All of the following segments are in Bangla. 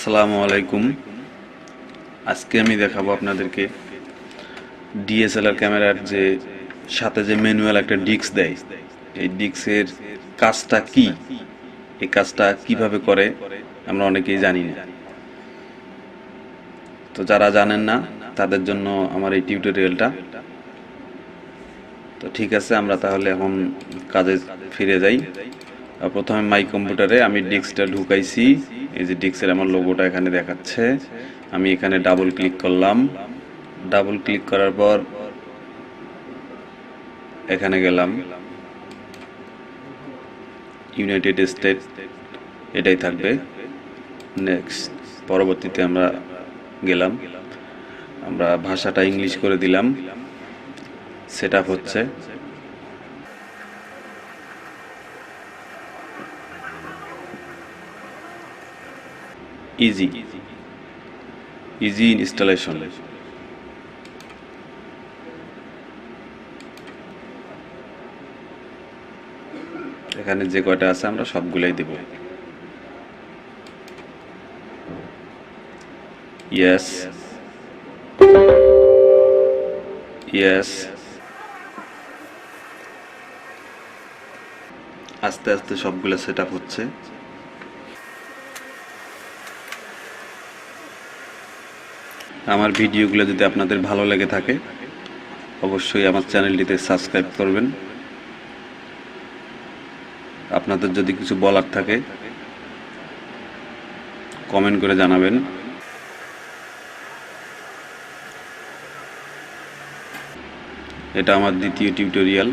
আসসালামু আলাইকুম। আজকে আমি দেখাবো আপনাদেরকে ডিএসএলআর ক্যামেরার সাথে যে ম্যানুয়াল একটা ডিস্ক দেয়, এই ডিস্কের কাজটা কি, এই কাজটা কিভাবে করে আমরা অনেকেই জানি না। তো যারা জানেন না তাদের জন্য আমার এই টিউটোরিয়ালটা। তো ঠিক আছে, আমরা তাহলে এখন কাজে ফিরে যাই। প্রথমে মাই কম্পিউটারে আমি ডিস্কটা ঢুকাইছি। এই যে ডিস্কের আমার লোগোটা এখানে দেখাচ্ছে। আমি এখানে ডাবল ক্লিক করলাম। ডাবল ক্লিক করার পর এখানে গেলাম, ইউনাইটেড স্টেট এটাই থাকবে। নেক্সট, পরবর্তীতে আমরা গেলাম, আমরা ভাষাটা ইংলিশ করে দিলাম। সেট আপ হচ্ছে। Easy easy installation. এখানে যে কয়টা আছে আমরা সবগুলাই দেব। Yes yes. আস্তে আস্তে সবগুলো সেট আপ হচ্ছে। আমার ভিডিওগুলো যদি আপনাদের ভালো লেগে থাকে অবশ্যই আমার চ্যানেলটিতে সাবস্ক্রাইব করবেন। আপনাদের যদি কিছু বলার থাকে কমেন্ট করে জানাবেন। এটা আমার দ্বিতীয় টিউটোরিয়াল।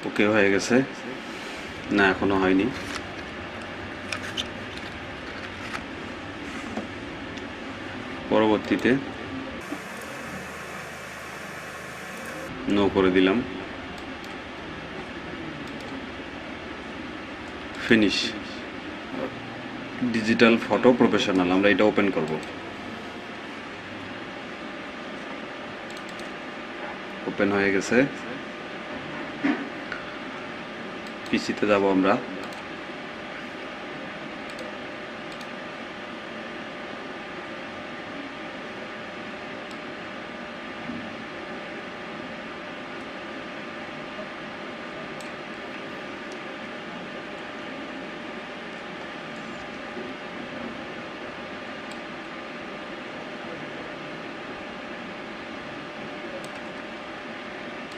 ওকে হয়ে গেছে? না, এখনো হয়নি। পরবর্তীতে নো করে দিলাম। ফিনিশ। ডিজিটাল ফটো প্রফেশনাল, আমরা এটা ওপেন করব। ওপেন হয়ে গেছে। পিসিতে যাব আমরা।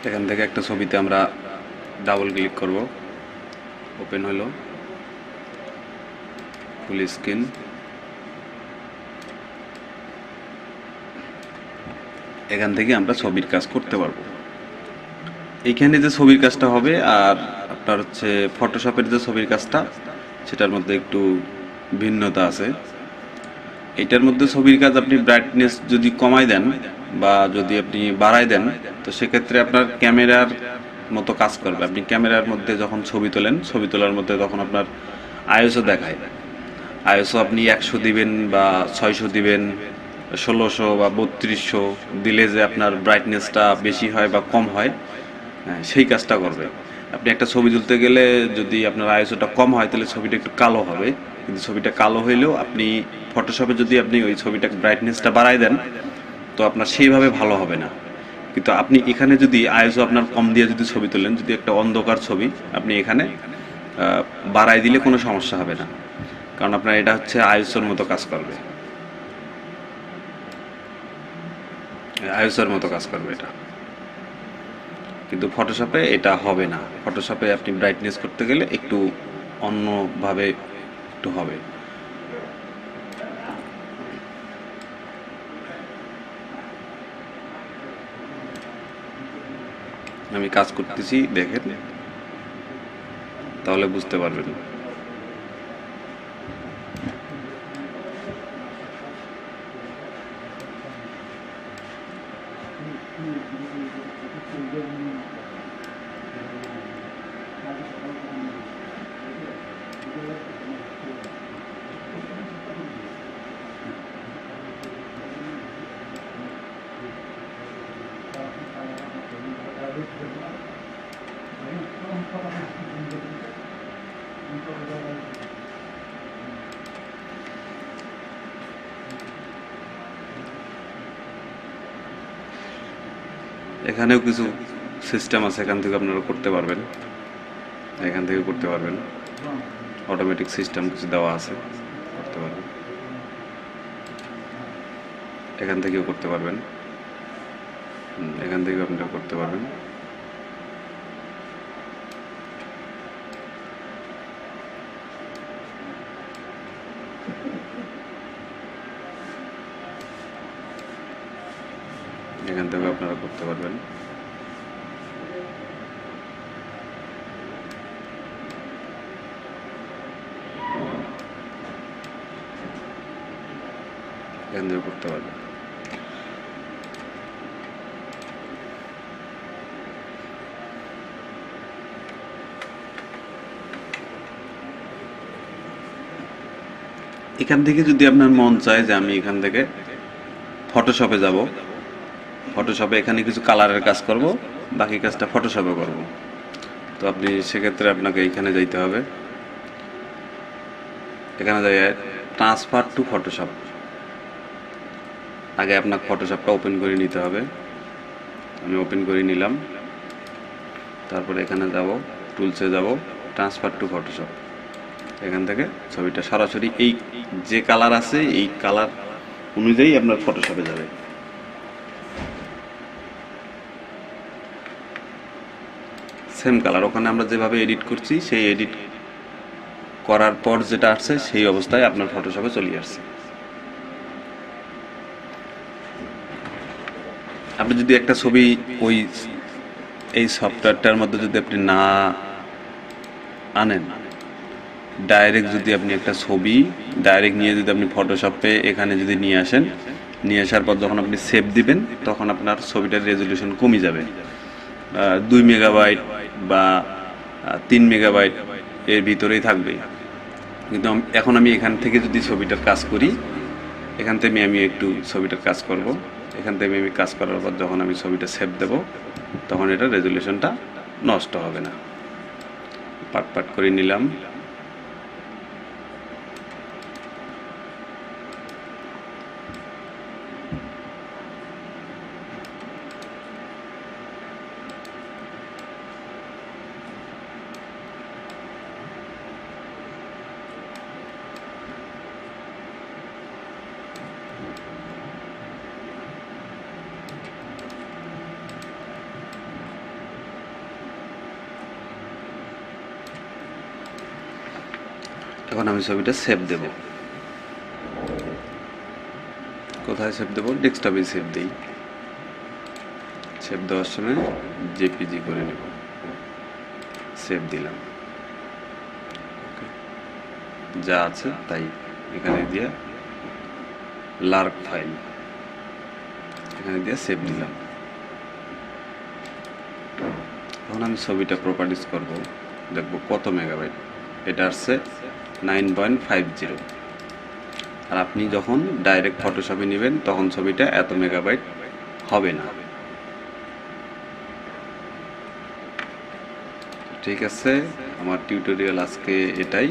এখান থেকে একটা ছবিতে আমরা ডাবল ক্লিক করব। ওপেন হলো, ফুল স্ক্রিন। এখান থেকে আমরা ছবির কাজ করতে পারবো। এইখানে যে ছবির কাজটা হবে আর আপনার হচ্ছে ফটোশপের যে ছবির কাজটা, সেটার মধ্যে একটু ভিন্নতা আছে। এটার মধ্যে ছবির কাজ আপনি ব্রাইটনেস যদি কমাই দেন বা যদি আপনি বাড়াই দেন, তো সেক্ষেত্রে আপনার ক্যামেরার মতো কাজ করবে। আপনি ক্যামেরার মধ্যে যখন ছবি তোলেন, ছবি তোলার মধ্যে তখন আপনার আইএসও দেখায়। আইএসও আপনি 100 দিবেন বা 600 দিবেন, 1600 বা 3200 দিলে যে আপনার ব্রাইটনেসটা বেশি হয় বা কম হয়, সেই কাজটা করবে। আপনি একটা ছবি তুলতে গেলে যদি আপনার আইএসওটা কম হয় তাহলে ছবিটা একটু কালো হবে, কিন্তু ছবিটা কালো হইলেও আপনি ফটোশপে যদি আপনি ওই ছবিটা ব্রাইটনেসটা বাড়াই দেন তো আপনার সেইভাবে ভালো হবে না। কিন্তু আপনি এখানে যদি আইএসও আপনার কম দিয়ে যদি ছবি তোলেন, যদি একটা অন্ধকার ছবি আপনি এখানে বাড়াই দিলে কোনো সমস্যা হবে না, কারণ আপনার এটা হচ্ছে আইএসওর মতো কাজ করবে। আইএসওর মতো কাজ করবে এটা, কিন্তু ফটোশপে এটা হবে না। ফটোশপে আপনি ব্রাইটনেস করতে গেলে একটু অন্যভাবে একটু হবে। আমি কাজ করতেছি, দেখেন, তাহলে বুঝতে পারবেন। এখানেও কিছু সিস্টেম আছে, এখান থেকে আপনারা করতে পারবেন, এখান থেকে করতে পারবেন। অটোমেটিক সিস্টেম কিছু দেওয়া আছে, করতে পারবেন। এখান থেকেও করতে পারবেন, এখান থেকেও আপনারা করতে পারবেন। এখান থেকেও আপনারা করতে পারবেন। এখান থেকে করতে পারবেন। এখান থেকে যদি আপনার মন চায় যে আমি এখান থেকে ফটোশপে যাব, ফটোশপে এখানে কিছু কালারের কাজ করব, বাকি কাজটা ফটোশপে করব, তো আপনি সেক্ষেত্রে আপনাকে এখানে যাইতে হবে। এখানে যাই ট্রান্সফার টু ফটোশপ। আগে আপনাকে ফটোশপটা ওপেন করে নিতে হবে। আমি ওপেন করে নিলাম। তারপরে এখানে যাব, টুলসে যাব, ট্রান্সফার টু ফটোশপ। এখান থেকে ছবিটা সরাসরি এই যে কালার আছে এই কালার অনুযায়ী আপনার ফটোশপে যাবে। সেম কালার ওখানে আমরা যেভাবে এডিট করছি সেই এডিট করার পর যেটা আসছে সেই অবস্থায় আপনার ফটোশপে চলে আসছে। আপনি যদি একটা ছবি ওই এই সফটওয়্যারটার মধ্যে যদি আপনি না আনেন, ডাইরেক্ট যদি আপনি একটা ছবি ডাইরেক্ট নিয়ে যদি আপনি ফটোশপে এখানে যদি নিয়ে আসেন, নিয়ে আসার পর যখন আপনি সেভ দিবেন তখন আপনার ছবিটার রেজলিউশন কমে যাবে, 2 মেগাবাইট বা 3 মেগাবাইট এর ভিতরেই থাকবে। কিন্তু এখন আমি এখান থেকে যদি ছবিটার কাজ করি, এখান থেকে আমি একটু ছবিটার কাজ করব, এখান থেকে আমি কাজ করার পর যখন আমি ছবিটা সেভ দেব তখন এটা রেজলিউশনটা নষ্ট হবে না। পাট পাট করে নিলাম। এখন আমি ছবিটা সেভ দেব। কোথায় সেভ দেব? ডেস্কটপে সেভ দেই। সেভ দেওয়ার সময় জেপিজি করে নেব। সেভ দিলাম। যা আছে তাই এখানে দিয়ে লার্ক ফাইল এখানে দিয়ে সেভ দিলাম। এখন আমি ছবিটা প্রপার্টিজ করব, দেখব কত মেগাবাইট। এটা আসছে 9.50। আর আপনি যখন ডাইরেক্ট ফটোশপে নেবেন তখন ছবিটা এত মেগাবাইট হবে না। ঠিক আছে, আমার টিউটোরিয়াল আজকে এটাই।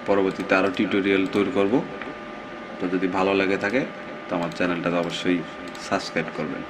পরবর্তীতে আরও টিউটোরিয়াল তৈরি করব। তো যদি ভালো লাগে থাকে তো আমার চ্যানেলটা অবশ্যই সাবস্ক্রাইব করবেন।